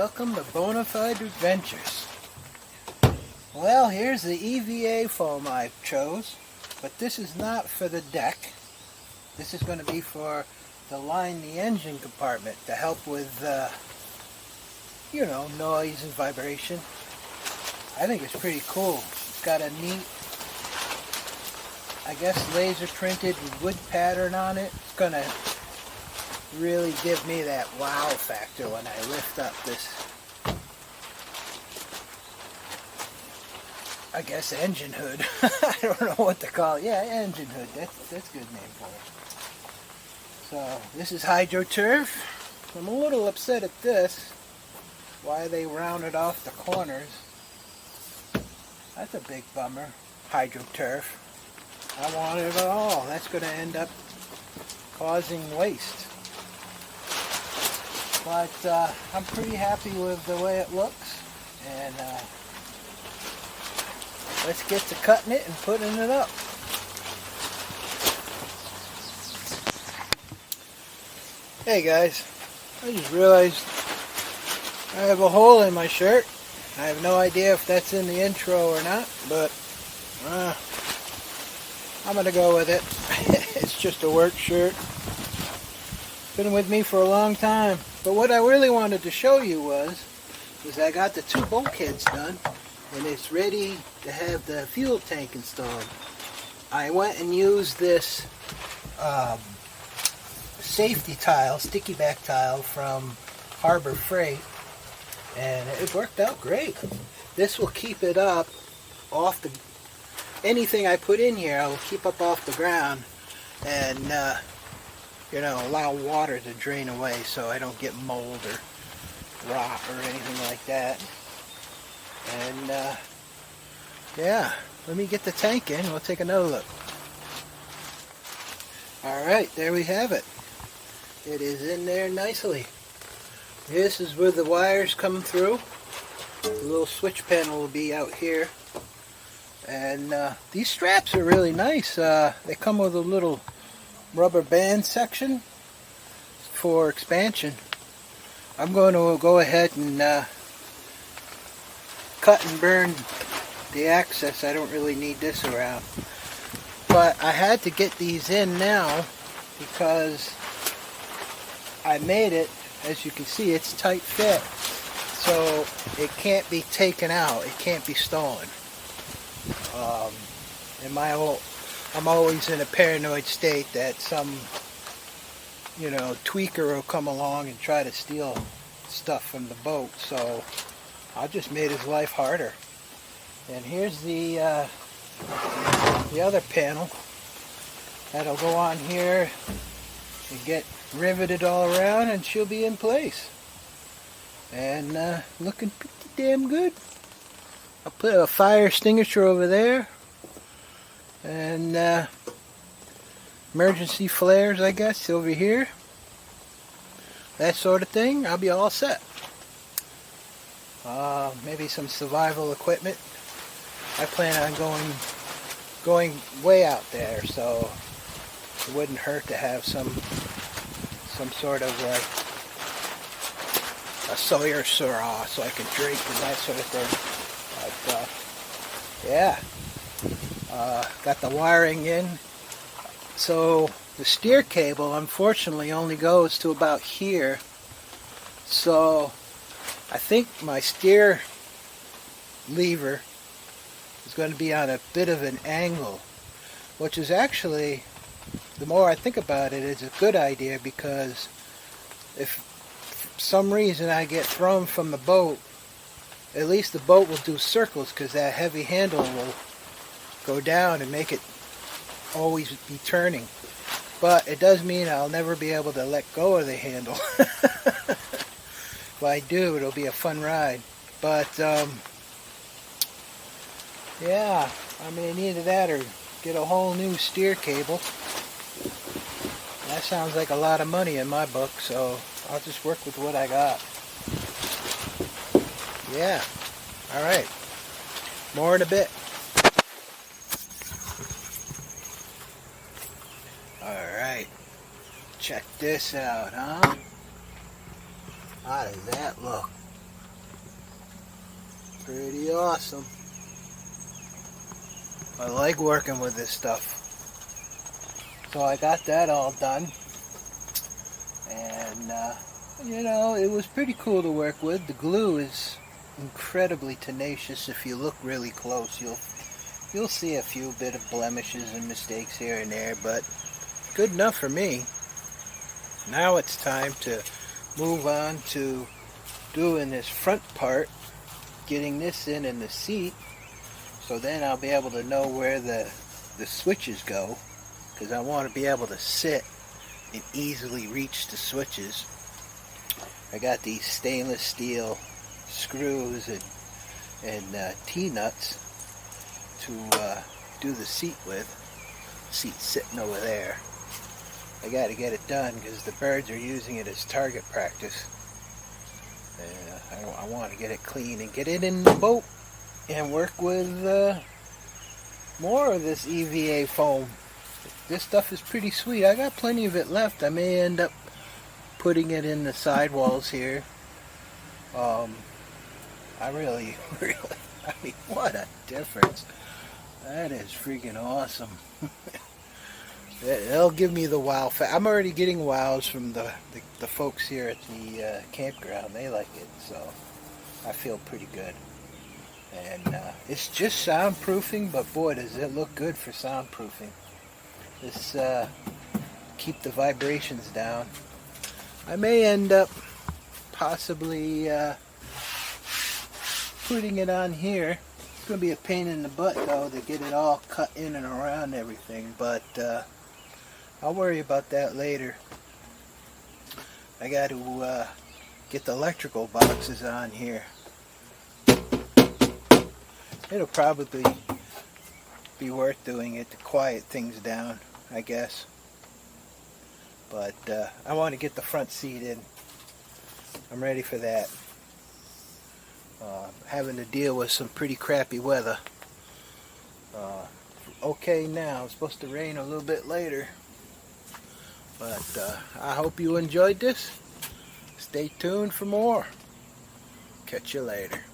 Welcome to Bonafide Adventures. Well, here's the EVA foam I chose, but this is not for the deck. This is going to be for to line the engine compartment to help with, noise and vibration. I think it's pretty cool. It's got a neat, I guess, laser printed wood pattern on it. It's going to really give me that wow factor when I lift up this, I guess, engine hood. I don't know what to call it. Yeah, engine hood. That's a good name for it. So this is Hydro-turf. I'm a little upset at this. Why they rounded off the corners. That's a big bummer. Hydro-turf. I want it all. That's going to end up causing waste. But I'm pretty happy with the way it looks, and let's get to cutting it and putting it up. Hey guys, I just realized I have a hole in my shirt. I have no idea if that's in the intro or not, but I'm going to go with it. It's just a work shirt. Been with me for a long time. But what I really wanted to show you was I got the 2 bulkheads done, and it's ready to have the fuel tank installed. I went and used this safety tile, sticky back tile from Harbor Freight, and it worked out great. This will keep it up off the, anything I put in here I will keep up off the ground, and allow water to drain away so I don't get mold or rot or anything like that. And yeah, let me get the tank in. We'll take another look. Alright, there we have it. It is in there nicely. This is where the wires come through. The little switch panel will be out here. And these straps are really nice. They come with a little rubber band section for expansion. I'm going to go ahead and cut and burn the access. I don't really need this around, but I had to get these in now because I made it, as you can see, it's tight fit, so it can't be taken out, it can't be stolen. I'm always in a paranoid state that some, tweaker will come along and try to steal stuff from the boat. So I just made his life harder. And here's the other panel that'll go on here and get riveted all around, and she'll be in place. And looking pretty damn good. I'll put a fire extinguisher over there. And emergency flares, I guess, over here. That sort of thing. I'll be all set. Maybe some survival equipment. I plan on going way out there, so it wouldn't hurt to have some sort of like a Sawyer straw so I can drink and that sort of thing. But yeah. Got the wiring in. So the steer cable unfortunately only goes to about here. So I think my steer lever is going to be on a bit of an angle, which is actually, the more I think about it, it's a good idea, because if for some reason I get thrown from the boat, at least the boat will do circles, because that heavy handle will go down and make it always be turning. But it does mean I'll never be able to let go of the handle. If I do, it'll be a fun ride. But yeah, I mean, either that or get a whole new steer cable. That sounds like a lot of money in my book, so I'll just work with what I got. Yeah, alright, more in a bit. Alright, check this out, huh? How does that look? Pretty awesome. I like working with this stuff. So I got that all done. And, you know, it was pretty cool to work with. The glue is incredibly tenacious. If you look really close, you'll see a few bit of blemishes and mistakes here and there, but good enough for me. Now it's time to move on to doing this front part, getting this in the seat, so then I'll be able to know where the switches go, because I want to be able to sit and easily reach the switches. I got these stainless steel screws and T-nuts to do the seat with. Seat's sitting over there. I got to get it done because the birds are using it as target practice. I want to get it clean and get it in the boat and work with more of this EVA foam. This stuff is pretty sweet. I got plenty of it left. I may end up putting it in the sidewalls here. I mean, what a difference. That is freaking awesome. It'll give me the wow. I'm already getting wows from the folks here at the campground. They like it, so I feel pretty good. And it's just soundproofing, but boy, does it look good for soundproofing. This keep the vibrations down. I may end up possibly putting it on here. It's going to be a pain in the butt, though, to get it all cut in and around everything, but I'll worry about that later. I got to get the electrical boxes on here. It'll probably be worth doing it to quiet things down, I guess. But I want to get the front seat in. I'm ready for that. Having to deal with some pretty crappy weather. Okay now, it's supposed to rain a little bit later. But I hope you enjoyed this. Stay tuned for more. Catch you later.